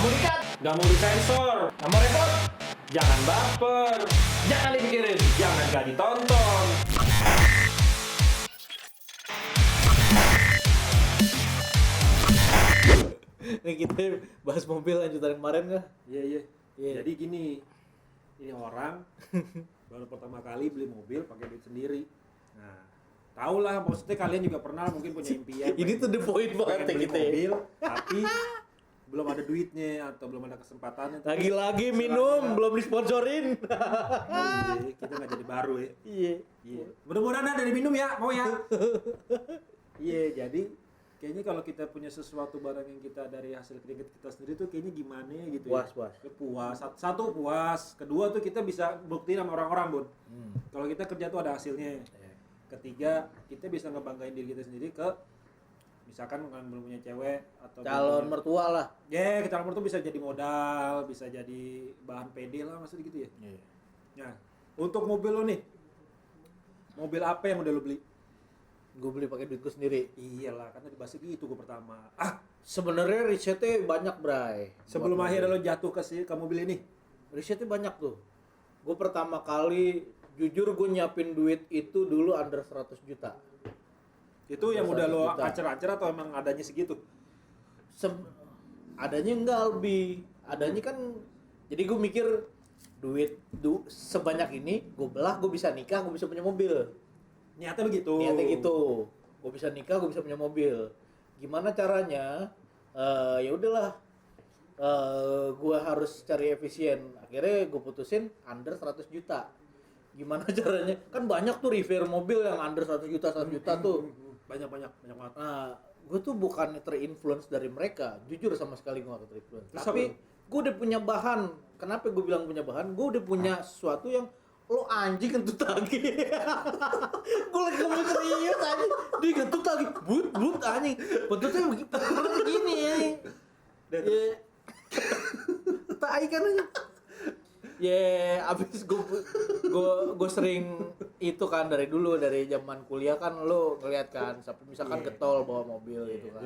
mau dikat, Nggak mau disensor, nggak mau repot, jangan baper, jangan dipikirin. jangan gak ditonton. Nih kita bahas mobil lanjutan kemarin kah? Iya. Iya. Jadi gini, ini orang baru pertama kali beli mobil pakai duit sendiri. Nah, tau lah, maksudnya kalian juga pernah mungkin punya impian. Ini tuh the point banget pengen beli kita ya. mobil, tapi belum ada duitnya atau belum ada kesempatannya. Lagi-lagi minum, belum disponsorin. Iya, kita nggak jadi baru ya. Iya. Mudah-mudahan ada minum ya, mau ya. Iya, jadi kayaknya kalau kita punya sesuatu barang yang kita dari hasil keringat kita sendiri tuh kayaknya gimana ya gitu Puas. ya. Puas. Satu puas, kedua tuh kita bisa buktiin sama orang-orang, Bun. Kalau kita kerja tuh ada hasilnya. Ketiga, kita bisa ngebanggain diri kita sendiri ke misalkan kan belum punya cewek atau Calon mertua lah. ya, calon mertua bisa jadi modal, bisa jadi bahan PD lah maksudnya gitu ya. Iya. Nah, untuk mobil lo nih. Mobil apa yang udah lo beli? Gue beli pakai duitku sendiri. Iyalah, kan tadi bahas gitu gue pertama. Sebenarnya risetnya banyak, Bray. Sebelum Buat akhirnya mobil. lo jatuh ke mobil ini. Risetnya banyak tuh. Gue pertama kali jujur gue nyiapin duit itu dulu under 100 juta. Itu yang udah 100 lo juta. acer-acer atau emang adanya segitu? Adanya enggak lebih. Adanya kan jadi gue mikir duit sebanyak ini gue belah, gue bisa nikah, gue bisa punya mobil. Niatnya begitu. Niatnya gitu. Gue bisa nikah, gue bisa punya mobil. Gimana caranya? Ya udahlah. Gue harus cari efisien. Akhirnya gue putusin under 100 juta. Gimana caranya? Kan banyak tuh repair mobil yang under 100 juta tuh. Banyak banget. Nah, gue tuh bukannya terinfluence dari mereka. Jujur sama sekali gue gak terinfluence. Terus Tapi apa? gue udah punya bahan. Kenapa gue bilang punya bahan? Gue udah punya sesuatu yang lo anjing kentut lagi. Gue lagi ngomong serius anjing. Dia kentut lagi. But anjing. Kentutnya begini anjing. Ya. Tai kan anjing. Ya, abis gue sering itu kan dari dulu, dari zaman kuliah kan lo ngeliat kan, sampai misalkan Iya. ke tol bawa mobil gitu kan.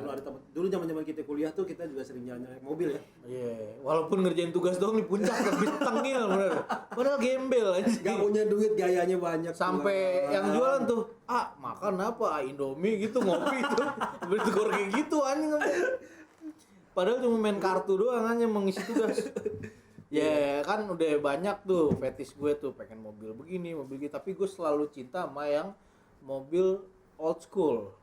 Dulu zaman kita kuliah tuh kita juga sering jalan naik mobil ya. Iya, walaupun ngerjain tugas doang di puncak lebih tengil bener. Padahal gembel aja. Gak punya duit, gayanya banyak. Sampai pula. yang jualan tuh, makan apa? Indomie gitu, ngopi gitu. Bertegur kayak gitu anjing. Padahal cuma main kartu doang hanya mengisi tugas. Ya kan udah banyak tuh fetish gue tuh pengen mobil begini, mobil gitu. Tapi gue selalu cinta sama yang mobil old school.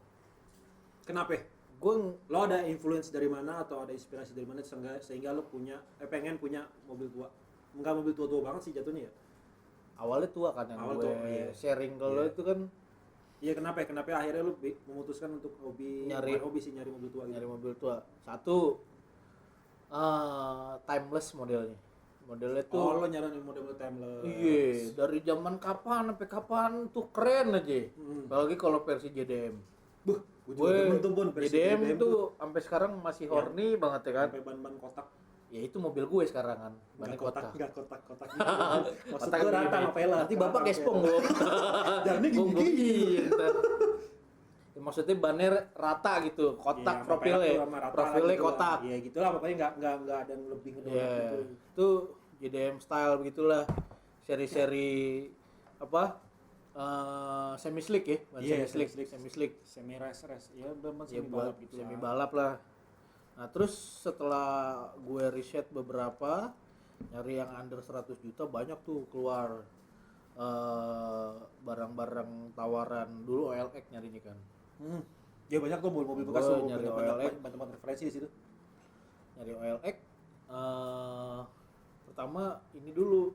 Kenapa? Gue Lo ada influence dari mana atau ada inspirasi dari mana sehingga lo punya pengen punya mobil tua? Enggak mobil tua-tua banget sih jatuhnya ya. awalnya tua kan yang Awal gue tuh, iya. sharing ke lo Iya. itu kan Iya, kenapa akhirnya lo memutuskan untuk Nyari- bukan hobi sih nyari mobil tua gitu. nyari mobil tua. Satu, timeless modelnya tuh. Oh, lo nyari model timeless. Iya, dari zaman kapan sampai kapan tuh keren aja. Apalagi kalau versi JDM. Buh, gue juga demen tuh, Bon, versi JDM tuh sampai sekarang masih horny banget ya kan. sampai ban-ban kotak. Ya itu mobil gue sekarang kan, bannya kotak. Enggak kotak gitu. Maksud Kotak gue rata begini. sama Vela. Nanti bapak gespong gue. Jadi Gue gini. Ya, maksudnya bannya rata gitu, kotak Iya, profilnya. sama rata Profilnya gitu lah. kotak. Iya, gitulah pokoknya enggak ada yang lebih Iya, gitu. itu JDM style begitulah. Seri-seri apa? Semi slick ya, bukan Iya, semi slick. Semi race. Ya, udah Ya semi buat balap gitu. semi lah. balap lah. Nah, terus setelah gue riset beberapa, nyari yang under 100 juta banyak tuh keluar barang-barang tawaran. Dulu OLX nyarinya kan. Ya banyak tuh mobil bekas Gua tuh nyari banyak OLX. tempat referensi di situ. Nyari OLX pertama ini dulu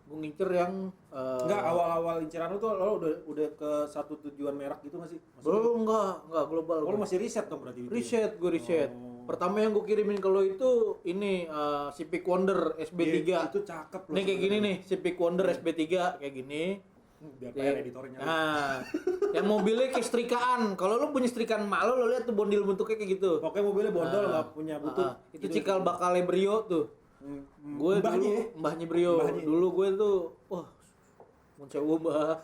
gue ngincer yang Enggak, awal-awal inceran lu tuh lo udah ke satu tujuan merek gitu nggak sih? belum enggak global. Oh, lo masih riset dong berarti itu. Gue riset. Oh. Pertama yang gue kirimin ke lo itu ini Civic Wonder SB3. Iya, itu cakep loh. Nih kayak gini nih, Civic Wonder SB3 kayak gini. Biar pengen editornya. Nah, yang mobilnya kayak setrikaan. Kalau lo punya setrikaan mak lo lihat tuh bondil bentuknya kayak gitu. Pokoknya mobilnya bondol nggak punya butut. Itu cikal bakalnya Brio tuh. Gue mbahnya dulu ya? mbahnya Brio. Mbahnya. Dulu gue tuh wah mun sewu mbah.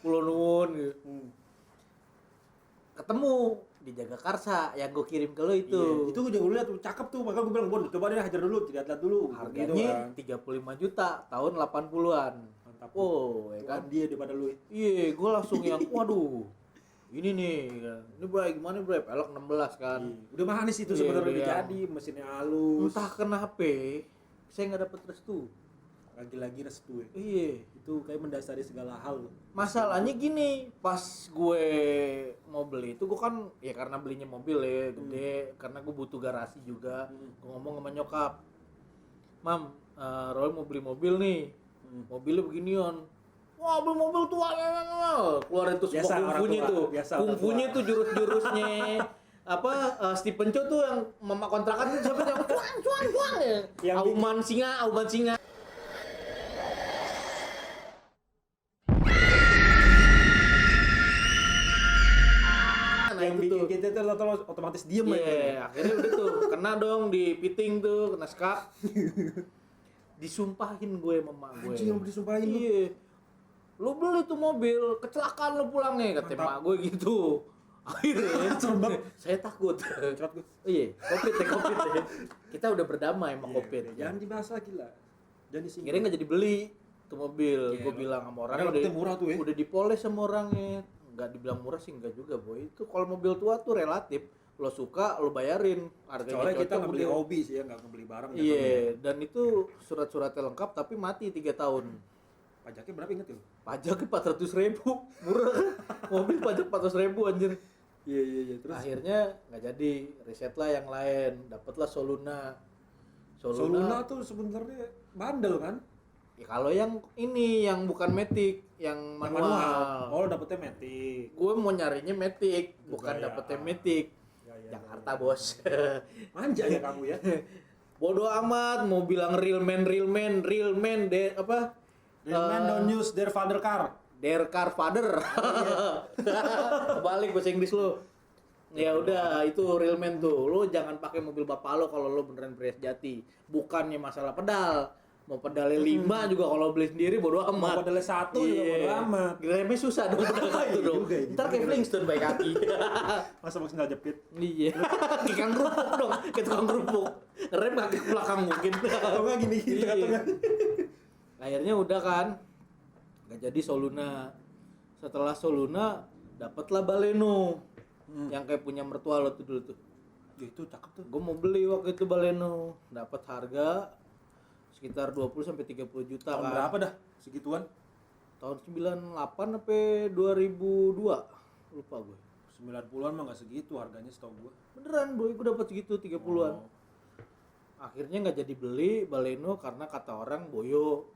Pulau nuwun gitu. Ketemu di Jagakarsa yang gue kirim ke lo itu. Iya, itu gue juga lihat tuh cakep tuh, makanya gue bilang Bon coba deh hajar dulu, lihat dulu. Harganya gitu kan. 35 juta tahun 80-an. Mantap. Oh, ya kan? Kan dia daripada lu. Iya, gue langsung yang waduh. Ini nih, ini bro gimana bro? Pelek 16 kan. Iya. Udah manis itu Iya, sebenarnya udah udah yang- jadi, mesinnya halus. Entah kenapa saya nggak dapet restu. Lagi-lagi restu ya. Iya. Itu kayak mendasari segala hal loh. Masalahnya gini, pas gue mau beli itu gue kan ya karena belinya mobil ya gede, karena gue butuh garasi juga. Gue ngomong sama nyokap, Mam, Roy mau beli mobil nih, mobilnya beginian. Wah, beli mobil tua, keluarin tuh Biasa, semua orang kungfunya tua. tuh, Biasa, orang kungfunya tua. tuh jurus-jurusnya apa Stephen Chow tuh yang mama kontrakan tuh siapa yang cuang ya. Yang Auman singa. Nah, yang itu bikin tuh. kita tuh otomatis diem Iya, aja. akhirnya udah tuh kena dong di fitting tuh, kena skak. Disumpahin gue sama emak gue. Anjing, yang disumpahin lu. Iya. Lu beli tuh mobil, kecelakaan lu pulangnya kata Mantap. emak gue gitu. Akhirnya Serem banget. saya takut. Cerat gue. Iya, covid ya. Kita udah berdamai sama covid. Jangan dibahas lagi lah. Jangan disinggung. Akhirnya nggak jadi beli tuh mobil. Iya, Gue bilang sama orang padahal waktu murah tuh ya. udah dipoles sama orangnya. Nggak dibilang murah sih enggak juga boy. Itu kalau mobil tua tuh relatif. Lo suka lo bayarin harganya. Soalnya kita cocok, nggak beli udah. hobi sih ya, nggak beli barang. Iya, dan itu surat-suratnya lengkap tapi mati 3 tahun. Pajaknya berapa inget ya? Pajaknya 400.000, murah kan? Mobil pajak 400.000 anjir. Iya. Terus Akhirnya nggak jadi, riset lah yang lain, dapatlah Soluna. Soluna tuh sebenarnya bandel kan? Ya kalau yang ini yang bukan Matic, yang manual. Oh, dapetnya Matic. Gue mau nyarinya Matic, bukan Gaya. dapetnya Matic. Ya. Jakarta bos. Manja ya kamu ya. Bodoh amat, mau bilang real man deh apa? Real men don't use their father car. Their car father. Kebalik bahasa Inggris lu. Ya udah, itu real man tuh. Lu jangan pakai mobil bapak lo kalau lu beneran pria sejati. Bukannya masalah pedal. Mau pedalnya 5 juga kalau beli sendiri bodo amat. Mau pedalnya 1 juga bodo amat. Remnya susah dong pedal satu dong. juga ini. Ntar kayak Flintstone baik kaki. Masa mau sendal jepit? Iya. Kayak tukang kerupuk dong. Kayak tukang kerupuk. Rem kaki ke belakang mungkin. Atau nggak gini gitu Iya. atau nggak? Akhirnya udah kan. Gak jadi Soluna. Setelah Soluna dapatlah Baleno. Yang kayak punya mertua lo tuh dulu tuh. Ya itu cakep tuh. Gue mau beli waktu itu Baleno. Dapat harga sekitar 20 sampai 30 juta Tahun kan. berapa dah segituan? Tahun 98 sampai 2002. Lupa gue. 90-an mah nggak segitu harganya setahu gua. Beneran boy, gue dapat segitu 30-an. Oh. Akhirnya nggak jadi beli Baleno karena kata orang boyo.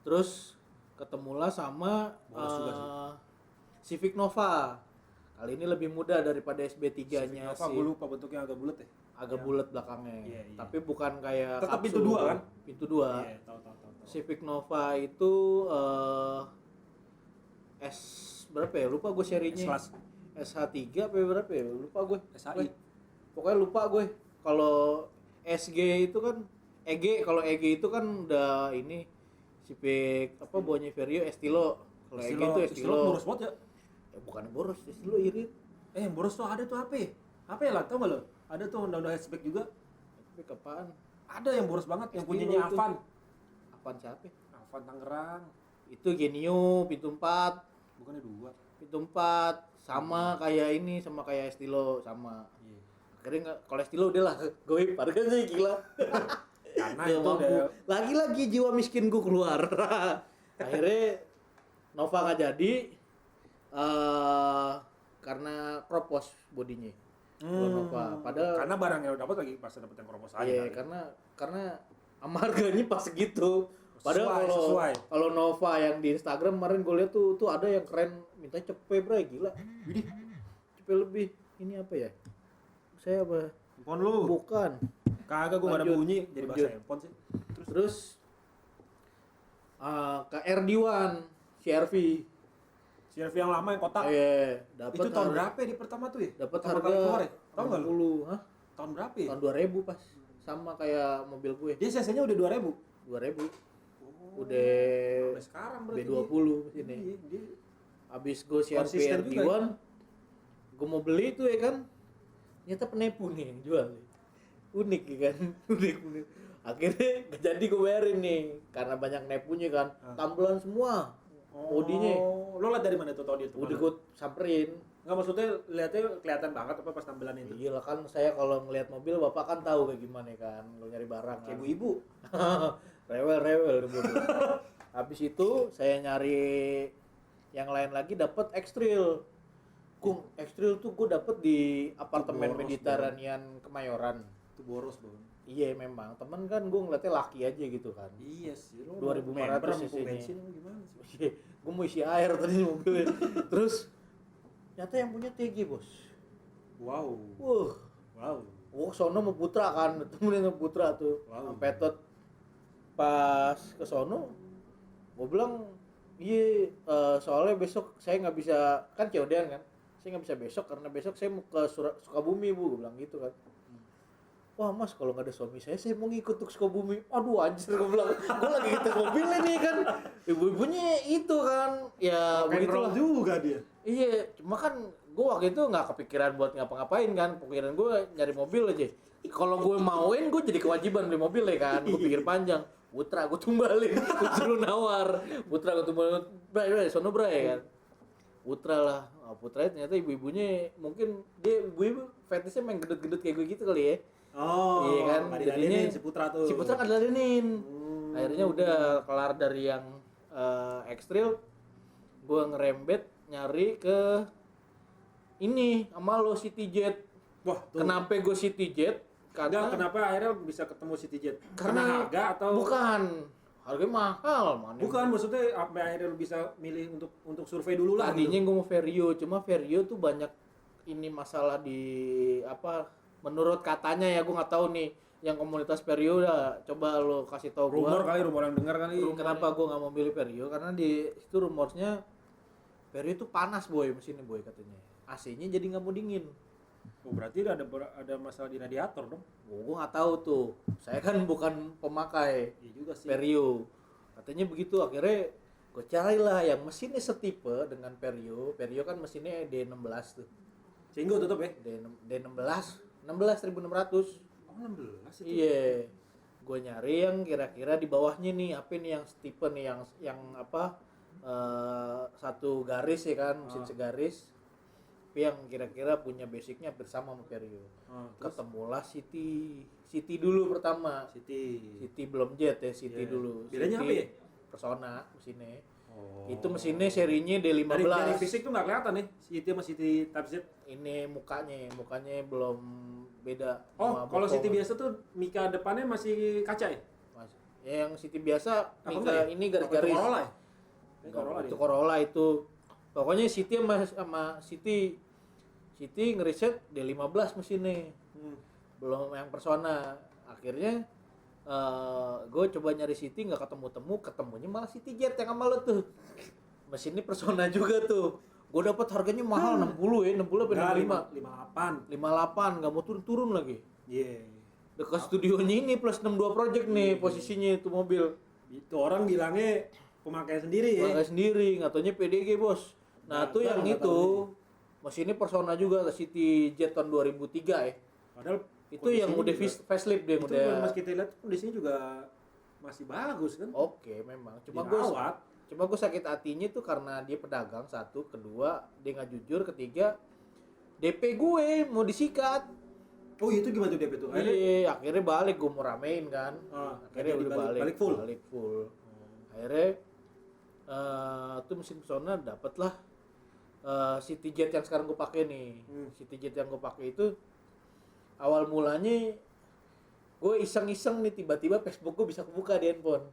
Terus ketemulah sama Boros juga Civic Nova. Kali ini lebih mudah daripada SB3-nya Apa gua lupa bentuknya agak bulat ya? agak bulat belakangnya. Iya. Tapi bukan kayak Tetap kapsul. pintu 2 kan? Pintu 2. Iya, tahu. Civic Nova itu S berapa ya? Lupa gue serinya. S-Class. SH3 apa berapa ya? Lupa gue. SHI. Pokoknya lupa gue. Kalau SG itu kan kalau EG itu kan udah ini Civic apa bawahnya Vario Estilo. Kalau EG itu Estilo. boros banget ya. Ya bukan boros, Estilo irit. Yang boros tuh ada tuh apa ya? Apa ya lah, tau gak lo? Ada tuh Honda hatchback juga. Tapi apaan? Ada yang boros banget, yang Estilo punyanya itu. Avan. Apaan siapa? Avan Tangerang. Itu Genio pintu 4. Bukannya 2. Pintu 4 sama kayak ini sama kayak Estilo sama. Iya. Akhirnya nggak kalau Estilo udah lah goib harganya gila. Karena Nggak itu mampu. udah Lagi-lagi jiwa miskin gue keluar. Akhirnya Nova nggak jadi karena kropos bodinya. Kalau Nova padahal karena barang yang lo dapat lagi pas dapet yang kropos aja. iya kali. karena sama harganya pas segitu. Padahal Sesuai. kalau Nova yang di Instagram kemarin gue lihat tuh ada yang keren minta cepet bray gila. Widih, Cepet lebih. Ini apa ya? Saya apa? handphone lu. Bukan. Kagak gua gak ada Lanjut. bunyi jadi bahasa Lanjut. handphone sih. Terus ke RD1 CRV. CRV yang lama yang kotak. Dapat Itu tahun berapa ya di pertama tuh ya? Dapat Pertama harga kali keluar ya? Tahu enggak lu? 60, hah? Tahun berapa ya? Tahun 2000 pas. Sama kayak mobil gue. Dia CC-nya udah 2000. 2000. Oh, Udah sampai sekarang berarti. B20 dia. sini. Iya, dia Abis gue CRV Konsisten juga RD1, gue mau beli itu ya kan. Ternyata penipu nih yang jual nih. Unik ya kan, unik. Akhirnya gak jadi gue bayarin nih, karena banyak nepunya kan, tambelan semua, bodinya. Lo liat dari mana tuh tau dia tuh? Udah gue samperin. Nggak, maksudnya lihatnya kelihatan banget apa pas tampilan itu? Iya lah kan, saya kalau ngelihat mobil bapak kan tahu kayak gimana kan, kalau nyari barang Kayak kan. ibu-ibu. rewel bodoh. Habis itu saya nyari yang lain lagi, dapat X-Trail. X-Trail tuh gue dapet di apartemen boros, Mediterranean Kemayoran. Itu boros bang. Iya memang, temen kan gue ngeliatnya laki aja gitu kan. Iya sih, lo 2.500 cc-nya. bensin lo gimana sih? Iya, gue mau isi air tadi di mobilnya. Terus ternyata yang punya TG bos. Wow. Wow. Sono mau Putra kan, temenin sama Putra tuh. Wow. Sampai tot pas ke sono, gue bilang iya soalnya besok saya nggak bisa, kan COD-an kan. Saya nggak bisa besok karena besok saya mau ke Sukabumi bu, gue bilang gitu kan. Wah mas, kalau nggak ada suami saya mau ngikut ke Sukabumi. Aduh anjir, gue bilang, gue lagi ngetes mobil ini kan, ibu-ibunya itu kan, ya begitulah juga dia. Iya, cuma kan gue waktu itu nggak kepikiran buat ngapa-ngapain kan, pikiran gue nyari mobil aja. Kalau gue mauin, gue jadi kewajiban beli mobil ya kan, gue pikir panjang. Putra gue tumbalin, gue suruh nawar. Putra gue tumbalin, bray, sono bray kan. Putra lah, Putra ternyata ibu-ibunya mungkin dia ibu-ibu fetishnya main gedut-gedut kayak gue gitu kali ya. Oh, iya kan, jadinya si Putra tuh. Si Putra nggak diladenin. Akhirnya udah kelar dari yang X-Trail, gue ngerembet nyari ke ini sama lo CityJet. Wah, tuh. Kenapa gue CityJet? Karena kenapa akhirnya bisa ketemu CityJet? Karena harga atau bukan, harganya mahal mana? Bukan, maksudnya apa akhirnya lu bisa milih untuk survei dulu lah. Tadinya gitu. gue mau Vario, cuma Vario tuh banyak ini masalah di apa? Menurut katanya ya, gue nggak tahu nih. Yang komunitas Vario dah, coba lo kasih tahu gue. Rumor yang dengar kali. Kenapa gue nggak mau milih Vario? Karena di situ rumornya Vario itu panas boy, mesinnya boy katanya. AC-nya jadi nggak mau dingin. Oh, berarti ada masalah di radiator dong? Gue nggak tahu tuh. Saya kan bukan pemakai. Iya juga sih. Vario. Katanya begitu, akhirnya gue carilah yang mesinnya setipe dengan Vario. Vario kan mesinnya D16 tuh. Cenggo tetap ya? D16, 16.600. Oh, 16 itu. Iya. Gue nyari yang kira-kira di bawahnya nih, apa nih yang setipe nih, yang apa? Satu garis ya kan, mesin segaris. Tapi yang kira-kira punya basicnya bersama sama Vario. Ketemulah City dulu pertama. City belum Jet ya, City dulu. Bedanya City, apa ya? Persona mesinnya. Itu mesinnya serinya D15. Dari fisik tuh nggak kelihatan nih, City sama City Type Z. Ini mukanya belum beda. Oh, kalau City biasa tuh mika depannya masih kaca ya? Yang City biasa mika ya? ini garis-garis. Corolla ya? Itu Corolla itu. Pokoknya City sama City ngeriset D15 mesinnya. Belum yang Persona. Akhirnya gue coba nyari City nggak ketemunya malah CityJet yang sama lo tuh. Mesinnya Persona juga tuh. Gue dapat harganya mahal 60 ya, 60 apa 58 nggak mau turun lagi. Iya. Dekat studionya ini plus 62 project nih posisinya itu mobil. Itu orang bilangnya pemakai sendiri ya. Pemakai sendiri, nggak taunya PDG bos. Nah tuh yang itu mesinnya Persona juga, CityJet tahun 2003 ya. Padahal itu yang udah facelift dia itu udah. Mas kita lihat kondisinya juga masih bagus kan. Oke memang. Cuma gue sakit hatinya tuh karena dia pedagang satu, kedua dia nggak jujur, ketiga DP gue mau disikat. Oh itu gimana tuh DP tuh? Iya, akhirnya balik gue mau ramein kan. Akhirnya udah balik full. Akhirnya tuh mesin Persona dapet lah CityJet yang sekarang gue pakai nih. CityJet yang gue pakai itu awal mulanya gue iseng-iseng nih, tiba-tiba Facebook gue bisa kebuka di handphone.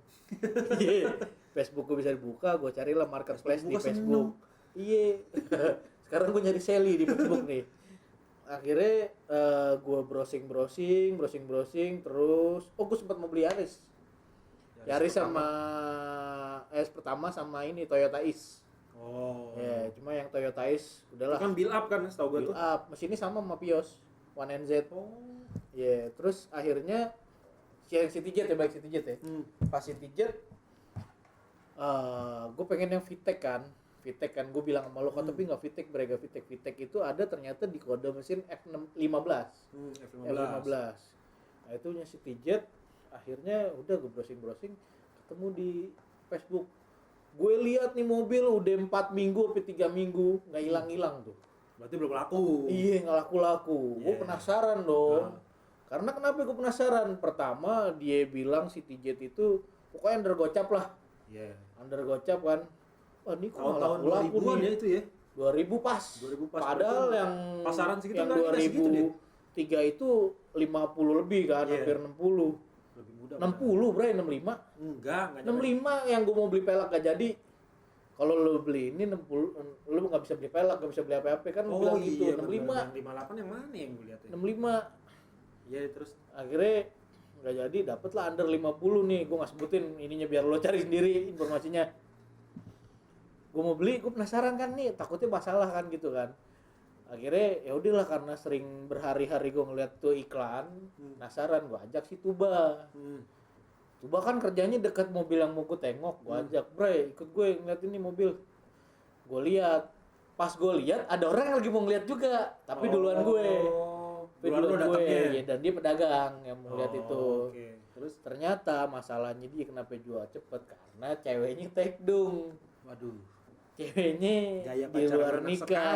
Iya. Facebook gue bisa dibuka, gue carilah marketplace di Facebook. Iya. Sekarang gue nyari Sally di Facebook nih. Akhirnya gue browsing terus gue sempat mau beli Yaris sama pertama sama ini Toyota Ace. Oh. Ya, cuma yang Toyota Ace udahlah. Itu kan build up kan, setahu gue tuh. Build up. Mesinnya sama Vios 1NZ. Oh. Ya, terus akhirnya CityJet ya, Pas CityJet gue pengen yang VTEC kan. VTEC kan gue bilang sama lo kok tapi nggak VTEC mereka VTEC itu ada ternyata di kode mesin F15 F15 nah itu nya CityJet akhirnya udah gue browsing ketemu di Facebook gue lihat nih mobil udah 4 minggu sampai 3 minggu nggak hilang tuh berarti belum laku. iya nggak laku gue penasaran dong karena kenapa gue penasaran pertama dia bilang CityJet itu pokoknya under gocap lah under gocap kan wah ini kok tahun 2000-an ya itu ya 2000 pas padahal berarti yang pasaran segitu yang kan 2003 itu 50 lebih kan hampir 60 lebih muda 60 bro 65 enggak 65 yang gue mau beli pelak gak jadi kalau lo beli ini 60 lo nggak bisa beli pelak nggak bisa beli apa-apa kan lo bilang gitu 65 58 yang mana yang gue lihat ya 65 iya terus akhirnya nggak jadi dapet lah under 50 nih gue nggak sebutin ininya biar lo cari sendiri informasinya gue mau beli gue penasaran kan nih takutnya masalah kan gitu kan akhirnya ya udahlah karena sering berhari-hari gue ngeliat tuh iklan penasaran gue ajak si Tuba kan kerjanya dekat mobil yang mau gue tengok gue ajak bre ikut gue ngeliat ini mobil gue lihat pas gue lihat ada orang yang lagi mau ngeliat juga tapi duluan gue ya, dan dia pedagang yang mau lihat itu terus ternyata masalahnya dia kenapa jual cepet karena ceweknya tekdung waduh ceweknya gaya di luar nikah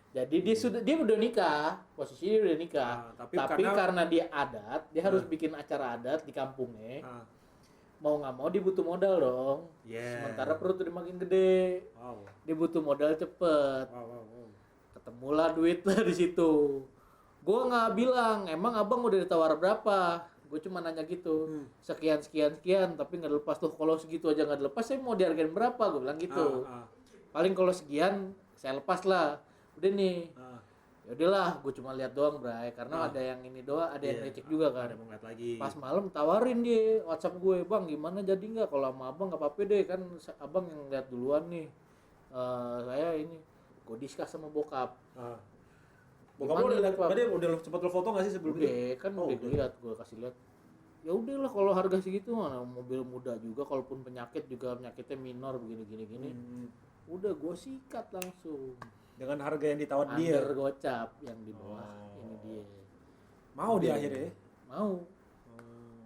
jadi dia udah nikah posisinya dia udah nikah tapi karena dia adat dia harus bikin acara adat di kampungnya mau nggak mau dia butuh modal dong sementara perut udah makin gede dia butuh modal cepet ketemulah duit lah di situ gue nggak bilang emang abang udah ditawar berapa gue cuma nanya gitu sekian tapi nggak lepas tuh kalau segitu aja nggak lepas saya mau dihargain berapa gue bilang gitu paling kalau sekian saya lepas lah udah nih ya udahlah gue cuma lihat doang bray karena ada yang ini doang ada yang ngecek juga kan lagi. Pas malam tawarin dia WhatsApp gue bang gimana jadi nggak kalau sama abang nggak apa-apa deh kan abang yang lihat duluan nih saya ini gue diskus sama bokap bokap udah lihat udah sempat lo foto nggak sih sebelum udah kan udah lihat gue kasih lihat ya udahlah kalau harga segitu mana mobil muda juga kalaupun penyakitnya minor begini udah gue sikat langsung dengan harga yang ditawar dia under gocap yang di bawah ini dia mau di akhirnya mau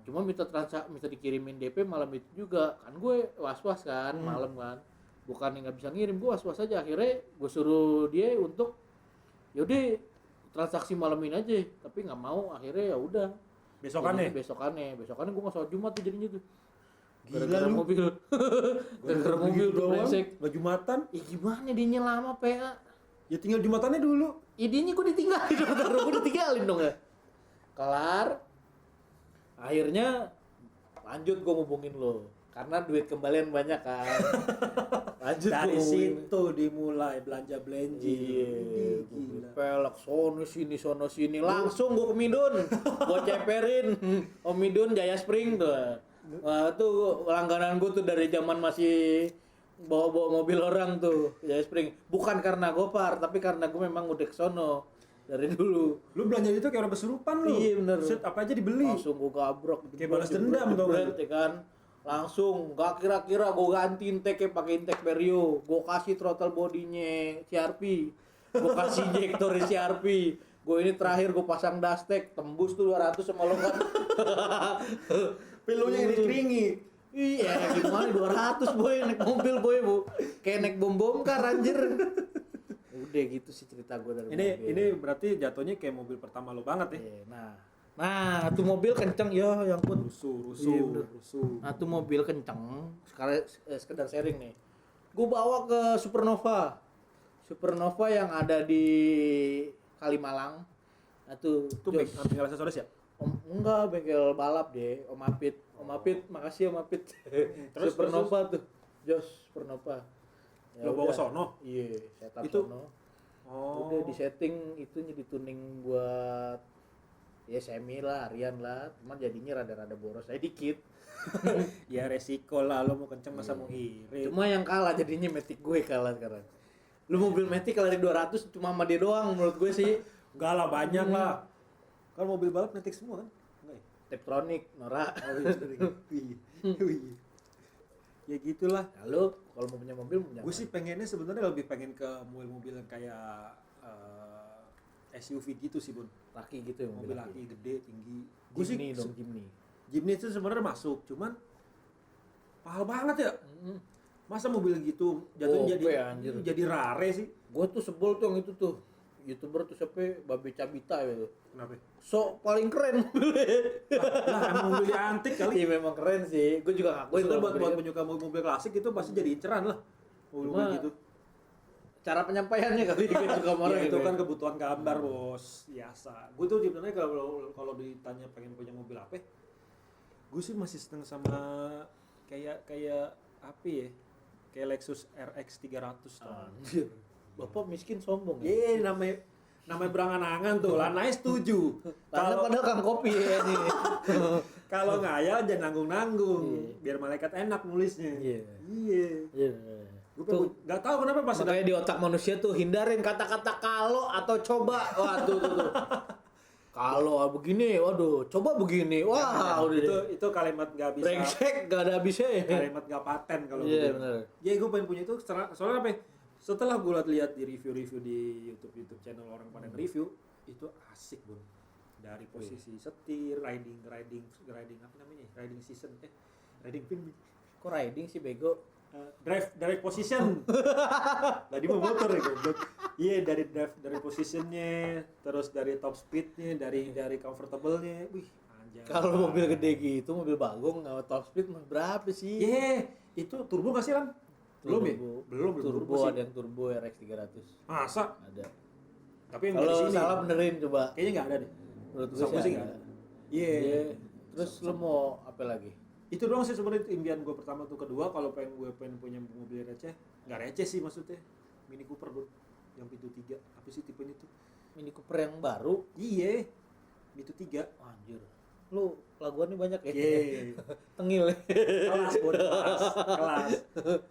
cuma minta dikirimin DP malam itu juga kan gue was-was kan malam kan bukan nggak bisa ngirim gue was-was aja akhirnya gue suruh dia untuk yaudah transaksi malam ini aja tapi nggak mau akhirnya ya udah besokannya gue nggak sholat Jumat tuh jadinya tuh gara-gara mobil gara-gara mobil brengsek nggak Jumatan gimana dinya lama PA ya tinggal Jumatannya dulu idenya gue ditinggalin gue ditinggalin dong ya kelar akhirnya lanjut gue ngubungin lo karena duit kembalian banyak kan lanjut dari situ dimulai belanja pelak sono sini langsung gue ke Midun gue ceperin Om Midun Jaya Spring tuh wah tuh langganan gue tuh dari zaman masih bawa mobil orang tuh Jaya Spring bukan karena Gopar tapi karena gue memang udah kesono dari dulu. Lu belanja itu kayak orang kesurupan lu. Iya bener. Set apa aja dibeli. Langsung gue gabrok. Kayak balas dendam tau kan. Kan. Langsung gak kira-kira gue ganti intake pakai intake Vario. Gue kasih throttle bodinya CRP. Gue kasih injektor CRP. Gue ini terakhir gue pasang dustek tembus tuh 200 sama lo kan. Pilunya ini keringi. Iya gimana 200 boy naik mobil boy bu. Kayak naik bom kar anjir. Udah gitu sih cerita gue dari ini mobil. Ini berarti jatuhnya kayak mobil pertama lo banget ya. Nah tuh mobil kenceng ya yang pun rusuh. Nah tuh mobil kenceng sekarang sekedar sharing nih. Gue bawa ke Supernova yang ada di Kalimalang. Nah tuh bengkel aksesoris ya? Enggak, bengkel balap deh, Om Apit, makasih Om Apit. Terus Supernova tuh, Jos Supernova. Ya lo bawa ke sono? Iya, setup itu sono. Udah di setting itunya dituning buat ya semi lah, harian lah, cuman jadinya rada-rada boros aja dikit. Ya resiko lah, lo mau kenceng masa mau irit. Cuma yang kalah jadinya Matic gue kalah sekarang. Lu mobil Matic kalau di 200 cuma sama dia doang menurut gue sih. Enggak lah, banyak lah. Kan mobil balap Matic semua kan? Enggak ya? Tiptronic, Nora. Ya gitulah. Lalu kalau mau punya mobil punya Gue sih pengennya sebenarnya lebih pengen ke mobil-mobil yang kayak SUV gitu sih Bun. laki gitu ya, Mobil laki gede tinggi. Gue sih Jimny dong, Jimny. Jimny itu sebenarnya masuk, cuman mahal banget ya. Masa mobil gitu jatuhnya Gope, anjir. jadi rare sih. Gue tuh sebel tuh yang itu tuh YouTuber tuh siapa Babe Cabita gitu. Kenapa? So paling keren mobilnya. Lah emang mobilnya antik kali. Iya memang keren sih. Gue juga ngakuin Maksudnya kalau buat mobilnya. penyuka mobil klasik itu pasti jadi inceran lah. Mobil Cuma, gitu. Cara penyampaiannya kali gue suka sama orang Ya, itu gitu. kan kebutuhan gambar bos, biasa. Gue tuh sebenarnya kalau ditanya pengen punya mobil apa, gue sih masih seneng sama kayak apa ya, kayak Lexus RX 300 tau. Anjir. Bapak miskin sombong ya. Iya namanya berangan-angan tuh, Lanai setuju. Karena Kalau padahal Kang Kopi ya nih. kalau ngayal jangan nanggung-nanggung, biar malaikat enak nulisnya. Iya. Iya. Iya. Gue Tuh. nggak tahu kenapa pas Makanya di otak manusia tuh hindarin kata-kata kalau atau coba. Wah tuh. Kalau begini, waduh, coba begini. Wah, udah deh. itu kalimat nggak bisa. Brengsek gak ada habisnya ya. Kalimat gak paten kalau Iya, gitu. benar. Ya gue pengen punya itu soalnya apa ya? Setelah gue lihat di review-review di YouTube channel orang pada review itu asik Bun. Dari posisi setir, riding apa namanya? Riding season riding pin. Kok riding sih bego? Drive position. Tadi mau motor ya goblok. Iya dari positionnya, terus dari top speednya, dari comfortable-nya. Wih, anjay. Kalau mobil gede gitu, mobil bagong nggak top speed mah berapa sih? Itu turbo nggak sih Lam? Belum ya? Belum Turbo sih. ada yang turbo RX 300. Masa? Ada. Tapi yang Kalau dari sini salah benerin coba. kayaknya nggak ada deh. Menurut gue Sama sih sih nggak ada. ada. Iya. Iya. Terus lo mau apa lagi? Itu doang sih sebenarnya impian gue pertama tuh. Kedua kalau pengen punya mobil receh, nggak receh sih maksudnya. Mini Cooper Bro, yang pintu 3. Apa sih tipenya tuh? Mini Cooper yang baru. Iya. Pintu 3. Anjir. Lu laguannya banyak ya? Iya. Tengil. Kelas Bro, kelas.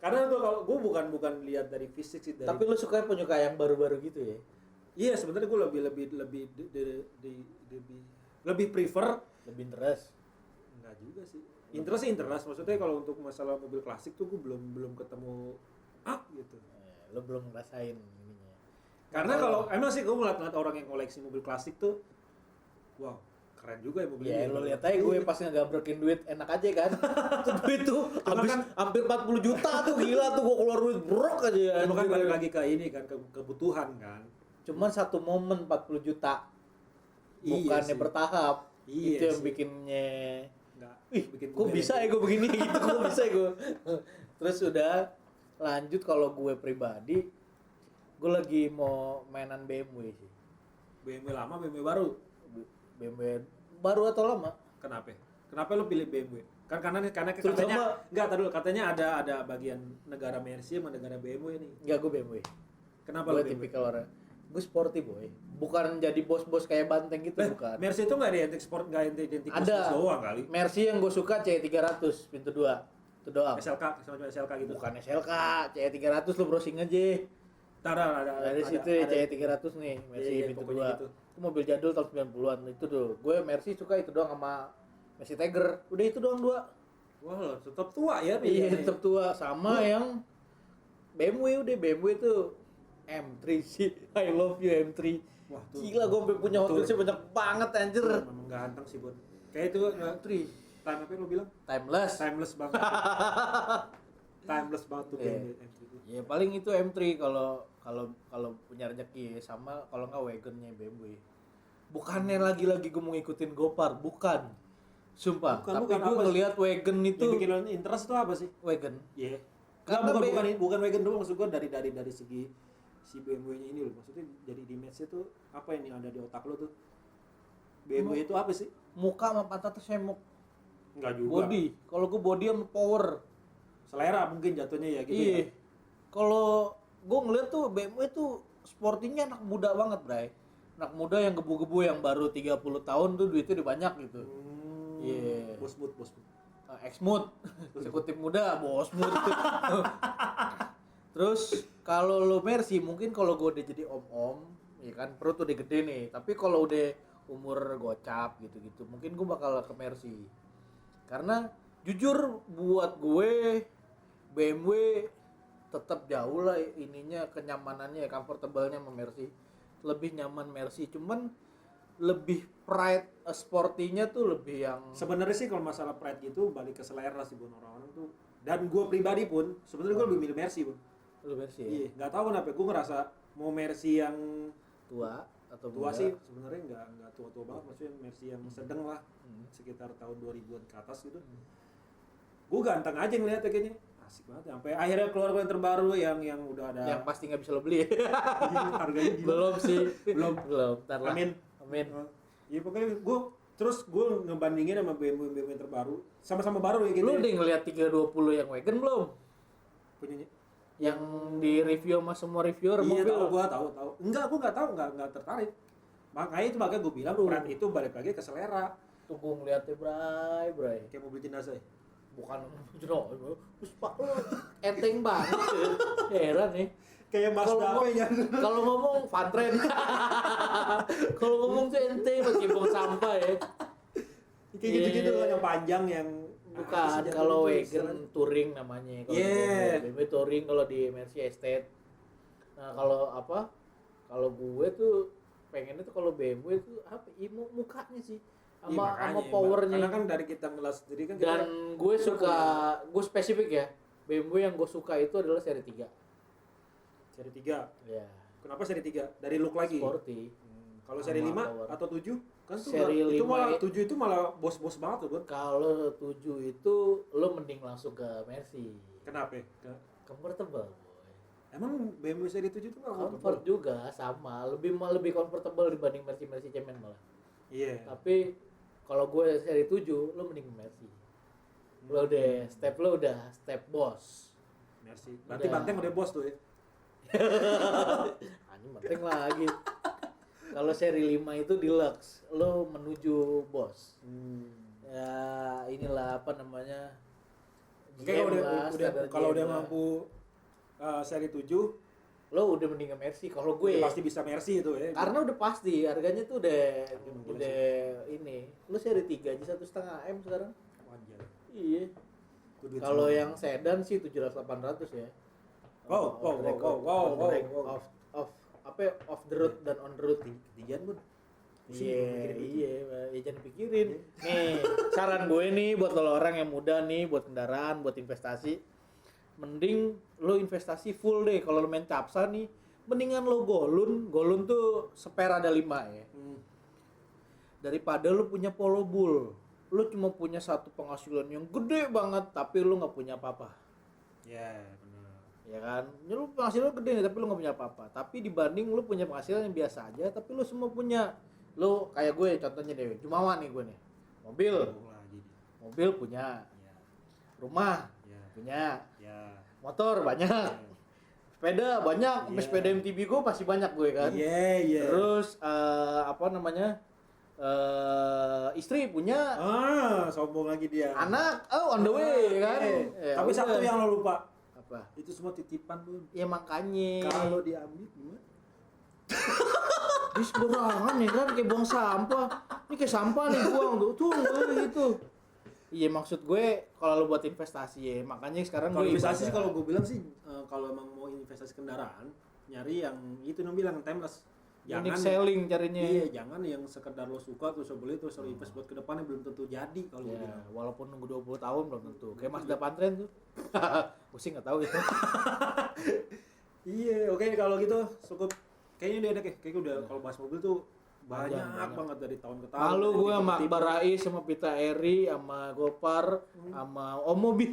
Karena tuh kalau gue bukan lihat dari fisik sih dari. Tapi lu suka penyuka yang baru-baru gitu ya? Iya, sebenarnya gue lebih prefer. Lebih interest. Enggak juga sih. Interest maksudnya kalau untuk masalah mobil klasik tuh gue belum ketemu gitu. Lu belum ngerasain ininya. Karena kalau emang sih gue ngeliat orang yang koleksi mobil klasik tuh, wow, keren juga ya mobilnya. Ya lo lihat aja gue pas ngegabrekin duit enak aja kan. Tuh duit tuh habis kan- hampir 40 juta tuh gila tuh gua keluar duit brok aja ya. Cuma kan balik lagi ke ini kan, kebutuhan kan. Cuman satu momen 40 juta. Iya Bukannya sih. bertahap. Iya Itu yang sih. bikinnya Nggak kok gue bisa ya gue begini gitu, kok bisa ya gue. Terus udah lanjut kalau gue pribadi, gue lagi mau mainan BMW sih. BMW lama, BMW baru. BMW baru atau lama? Kenapa? Kenapa lo pilih BMW? Kan karena katanya Terutama- enggak tadi dulu, katanya ada bagian negara Mercy sama negara BMW nih. Enggak, gue BMW. Kenapa Gue lo BMW? tipikal orang. Gue sporty boy. Bukan jadi bos-bos kayak banteng gitu, bukan. Mercy itu enggak identik sport, enggak identik Ada. doang kali. Mercy yang gue suka C300 pintu 2. Itu doang. SLK sama SLK gitu. Bukan SLK, C300 lu browsing aja. Ada. Dari situ ya C300 nih, Mercy Iya, pintu pokoknya 2. gitu. Itu mobil jadul tahun 90-an itu tuh. Gue Mercy suka itu doang sama Mercy Tiger. Udah itu doang dua. Wah, tetap tua ya Iya, pilihannya. tetap tua sama yang BMW itu M3 sih. I love you M3. Wah, tuh. Gila gue sampai punya hotel sih banyak banget anjir. Memang ganteng sih, Bun. Kayak itu time apa lo bilang? Timeless. Timeless banget. Timeless banget tuh Iya. BMW M3 itu. Ya paling itu M3 kalau punya rezeki, sama kalau nggak wagonnya BMW. Bukannya lagi-lagi gue mau ngikutin Gopar, bukan. Sumpah, Bukan, tapi bukan, gue apa ngeliat wagon itu Yang bikin lo interest tuh apa sih? wagon. Iya. Karena Bukan wagon doang, maksud gua dari segi si BMW-nya ini loh. Maksudnya jadi image-nya tuh apa yang ada di otak lo tuh? BMW itu apa sih? Muka sama pantat tuh semok. Enggak juga. Body, kalau gue body sama power. Selera mungkin jatuhnya ya gitu Iya. ya. Kalau gue ngeliat tuh BMW tuh sportingnya anak muda banget, Bray. Anak muda yang gebu-gebu yang baru 30 tahun tuh duitnya udah banyak gitu. Iya. Bos mood. Ex-mood, eksekutif muda, bos mood. Terus kalau lo Mercy, mungkin kalau gue udah jadi om-om, ya kan perut udah gede nih. Tapi kalau udah umur gocap gitu-gitu, mungkin gue bakal ke Mercy. Karena jujur buat gue BMW tetap jauh lah ininya, kenyamanannya, comfortable-nya sama Mercy. Lebih nyaman Mercy, cuman lebih pride sporty-nya tuh lebih yang Sebenarnya sih kalau masalah pride gitu balik ke selera sih buat orang-orang tuh. Dan gue pribadi pun sebenarnya gue lebih milih Mercy, Bun. lu Mercy ya? Iya, nggak tahu kenapa gue ngerasa mau Mercy yang Tua atau tua muda? sih sebenarnya nggak tua-tua banget, maksudnya Mercy yang sedang lah, sekitar tahun 2000-an ke atas gitu. Gue ganteng aja ngeliatnya kayaknya. Asik banget. Sampai akhirnya keluar yang terbaru yang udah ada Yang pasti nggak bisa lo beli. harganya gila. Belum sih. Belum. Ntar lah. Amin. Amin. Iya pokoknya gue ngebandingin sama BMW terbaru, sama-sama baru ya gitu. Lu ya. udah ngeliat 320 yang wagon belum? Punyanya? Yang di review sama semua reviewer Iya mobil. tahu. Enggak, gue nggak tahu, nggak tertarik. Makanya gue bilang pride itu balik lagi ke selera. Tunggu ngeliatnya bray. Kayak mobil jenazah ya. Bukan Puspa lu enteng banget ya. Heran nih. Kayak Mas Kalau Dape ngom- yang Kalau ngomong Van Tren. Kalau ngomong tuh enteng pakai buang sampah ya. kayak gitu-gitu Iya. loh, yang panjang yang Bukan, kalau wagon touring namanya. Kalau Yeah. di BMW touring, kalau di Mercy Estate. Nah, kalau apa? Kalau gue tuh pengennya tuh kalau BMW tuh apa? Mukanya sih. Sama powernya. Karena kan dari kita ngelas sendiri kan Dan gue suka, gue spesifik ya. BMW yang gue suka itu adalah seri 3. seri 3. Ya. Kenapa seri 3? Dari look lagi. Sporty. Kalau seri Sama 5 power. atau 7 kan tuh Seri itu 5 malah 7 itu malah bos-bos banget tuh, Bun. Kalau 7 itu lo mending langsung ke Mercy. Kenapa? Comfortable. Boy. Emang BMW seri 7 itu nggak Comfort juga sama, lebih comfortable dibanding Mercy cemen malah. Iya. Tapi kalau gue seri 7 lo mending Mercy. Lo udah step boss. Merci. Berarti Udah. Banteng udah bos tuh ya. Anjing penting lagi. Kalau seri 5 itu deluxe, lo menuju bos. Ya inilah apa namanya? Oke, GM lah, udah standar kalau GM udah lah. mampu seri 7 Lo udah mending ke Mercy kalau gue. pasti bisa Merci itu ya. Karena udah pasti harganya tuh udah Emang gila udah ini. Lo seri 3 aja 1,5 M sekarang. Anjay. Iya. Itu duit Kalau semua. yang sedan sih 700-800 ya. Wow, Off the record. wow. Off the road dan on the road. Ketinggian, Bun. Iya, jangan pikirin. Nih, saran gue nih buat lo orang yang muda nih, buat kendaraan, buat investasi. Mending lo investasi full deh. Kalau lo main capsa nih, mendingan lo golun tuh spare ada 5 ya. Daripada lo punya Polo Bull. Lo cuma punya satu penghasilan yang gede banget, tapi lo nggak punya apa-apa. Ya, benar. Ya kan, lu penghasilan gede nih tapi lu nggak punya apa-apa. Tapi dibanding lu punya penghasilan yang biasa aja tapi lu semua punya. Lu kayak gue contohnya deh, Jumawa nih gue nih. Mobil punya, Ya, rumah ya, punya, ya. motor banyak, sepeda banyak, sampai Iya. sepeda MTB gue pasti banyak gue kan. Iya. Terus apa namanya? Istri punya, Sombong lagi dia. anak on the way kan. Ya Tapi udah. satu yang lo lupa. apa? Itu semua titipan, Bun. Ya makanya. Kalau diambil gimana? Di sembarangan nih kan kayak buang sampah. Ini kayak sampah nih buang tuh gitu. Iya maksud gue kalau lo buat investasi ya makanya sekarang Kalau gue investasi ibadah. kalau gue bilang sih kalau emang mau investasi kendaraan nyari yang itu yang bilang timeless. Unique selling carinya. Iya, jangan yang sekedar lo suka terus lo beli terus lo invest buat kedepannya belum tentu jadi kalau gue Ya, bilang. walaupun nunggu 20 tahun belum tentu. Kayak Mazda Pantren tuh. Gue sih nggak tahu ya. Iya, oke kalau gitu cukup. Kayaknya udah ada kayaknya udah kalau bahas mobil tuh banyak Banyak. banget dari tahun ke tahun. Lalu dari gue sama tipe-tipe. Akbar Rais sama Pita Eri sama Gopar sama Om Mobi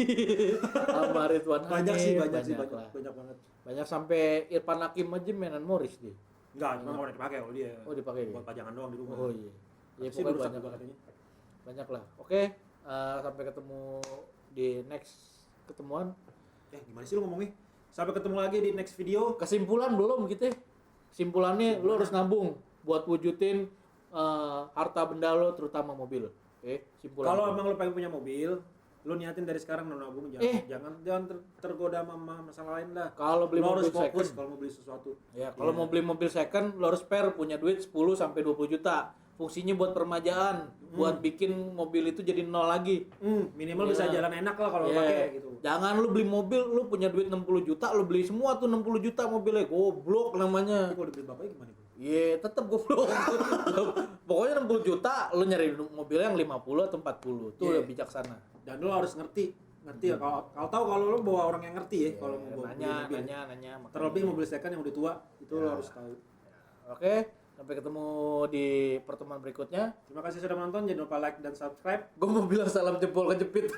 sama Ridwan banyak Hanif, sih banyak lah. banyak banget. Banyak sampai Irfan Hakim aja mainan Morris dia. Enggak, cuma mau dipakai kalau dia. Oh dipakai dia. Buat pajangan doang di rumah. Oh iya. Ya Sih pokoknya rusak banyak juga lah. katanya. Banyak lah. Oke, sampai ketemu di next ketemuan. Gimana sih lu ngomongnya? Sampai ketemu lagi di next video. Kesimpulan belum kita? Kesimpulannya lo harus nabung buat wujudin harta benda lo terutama mobil. Oke, simpulan. Kalau emang lu pengen punya mobil, lu niatin dari sekarang nabung jangan tergoda sama masalah lain lah. Kalau beli Lu harus mobil fokus second, kalau mau beli sesuatu. ya kalau mau beli mobil second lo harus spare punya duit 10 sampai 20 juta. fungsinya buat permajaan, buat bikin mobil itu jadi nol lagi. Minimal bisa Iya. jalan enak lah kalau Iya. pakai gitu. Jangan lu beli mobil, lu punya duit 60 juta, lu beli semua tuh 60 juta mobilnya, goblok namanya. Tapi kalau dibeli bapaknya gimana, Bun? Iya, tetep goblok. Pokoknya 60 juta, lu nyari mobil yang 50 atau 40. Itu Iya. udah bijaksana. Dan lu harus ngerti ya kalau tahu kalau lu bawa orang yang ngerti ya kalau mau bawa Nanya. mobil. Makanya. Terlebih mobil second yang udah tua, itu lu harus tahu. Oke, sampai ketemu di pertemuan berikutnya. Terima kasih sudah menonton, jangan lupa like dan subscribe. Gue mau bilang salam jempol kejepit.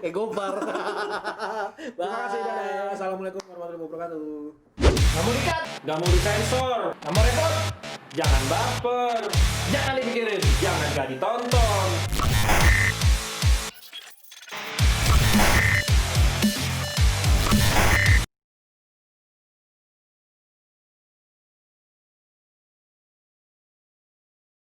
Gopar. Terima kasih, dadah. Assalamualaikum warahmatullahi wabarakatuh. Nggak mau dikat, Gak mau disensor, nggak mau repot, jangan baper, jangan dipikirin. jangan gak ditonton.